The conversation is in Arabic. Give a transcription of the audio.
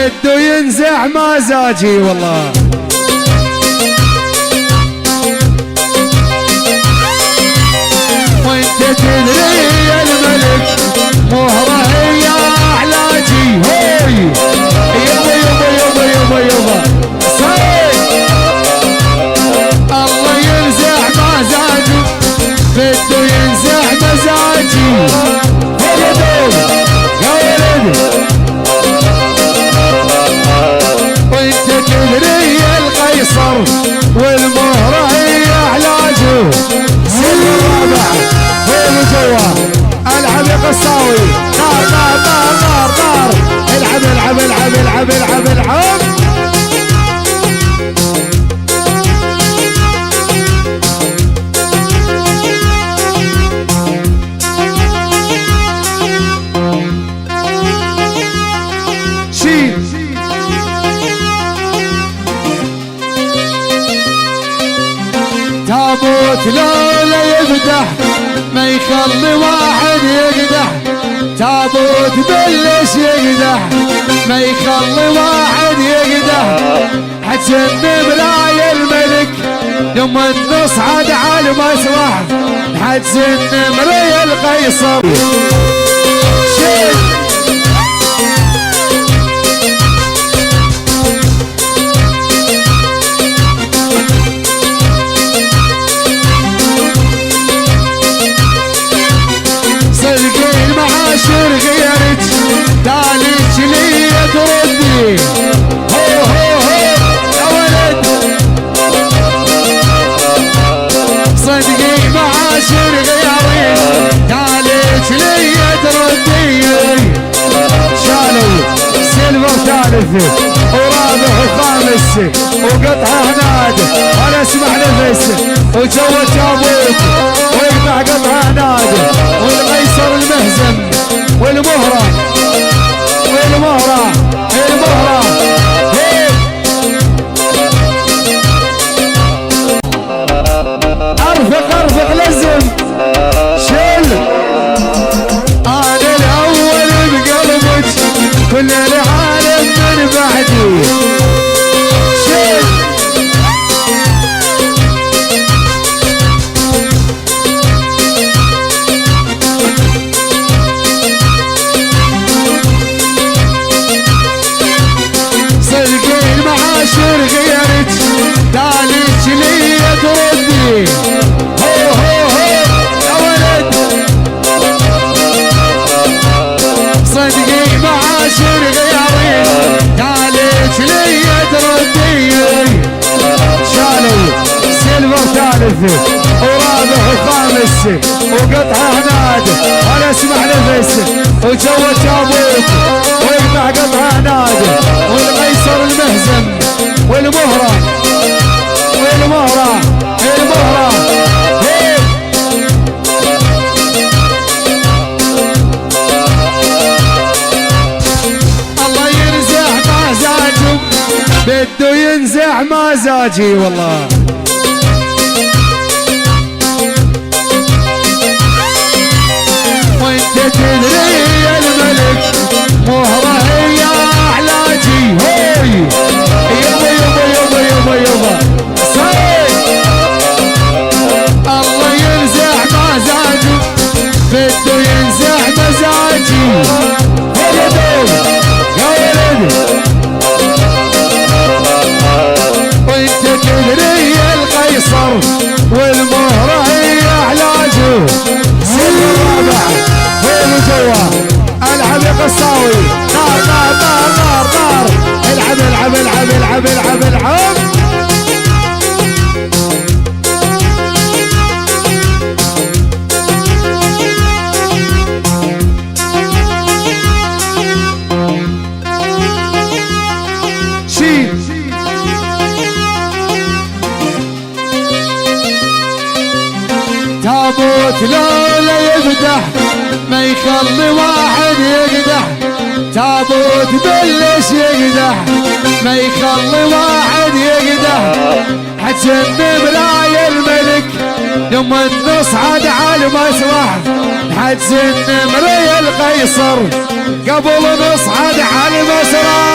بده ينزع مزاجي والله. وانت تدري يا الملك مهره هي علاجي. هوي يابا يابا يابا يابا يابا صيد الله ينزع مزاجي بده ينزع مزاجي. يا ولدي وانت تدري القيصر والمهره هي علاجه. سن الرابع فين جوا العب يا قصاوي. نار نار نار نار نار العب العب العب العب العب العب. تابوت لولا يفتح ما يخلي واحد يقدح. تابوت بلش يقدح ما يخلي واحد يقدح. حتسن براي الملك يوم نصعد على المسرح. حتسن براي القيصر شيل معاشر غيرت دالك لي تردي. هو هو هو يا ولد صدقي معاشر غيرت دالك لي تردي. شالوا سيلفر ثالث ورابع وخامس وقطعه هناد ولا اسمع نفسه وجوه تابوت ويقطع قطعه هناد. والقيصر المهزم والمهرة والمهرة المهرة ارفق ارفق لزم شل. انا الاول بقلبك كل العالم من بعدي. شل معاشر غيرت دالك لي تردي. هو هو هو يا ولد صدقي معاشر غيرت دالك لي تردي. شالوا سيلفر ثالث ورابع وخامس وقطعه هناد ولا اسمع نفسه وجوه تابوت ويقطع قطعه هناد. والقيصر المهزم والمهرة والمهرة المهرة هيك. الله ينزع مزاجهم بده ينزع مزاجي والله. وانت تدري يا الملك مهره هي علاجي. هوي يابا يابا يابا يابا يابا صيد الله ينزع مزاجي بده ينزع مزاجي. يا ولدي وانت تدري القيصر والمهره هي علاجه. سن الرابع فين جوا العب يا قصاوي. نار نار نار نار نار العب العب العب العب العب العب. شيل تابوت لولا يفتح ما يخلي واحد يقدح. تابوت بلش يقدح ما يخلي واحد يقدح. حتسن براي الملك يوم نصعد على المسرح. حتسن براي القيصر قبل نصعد على المسرح.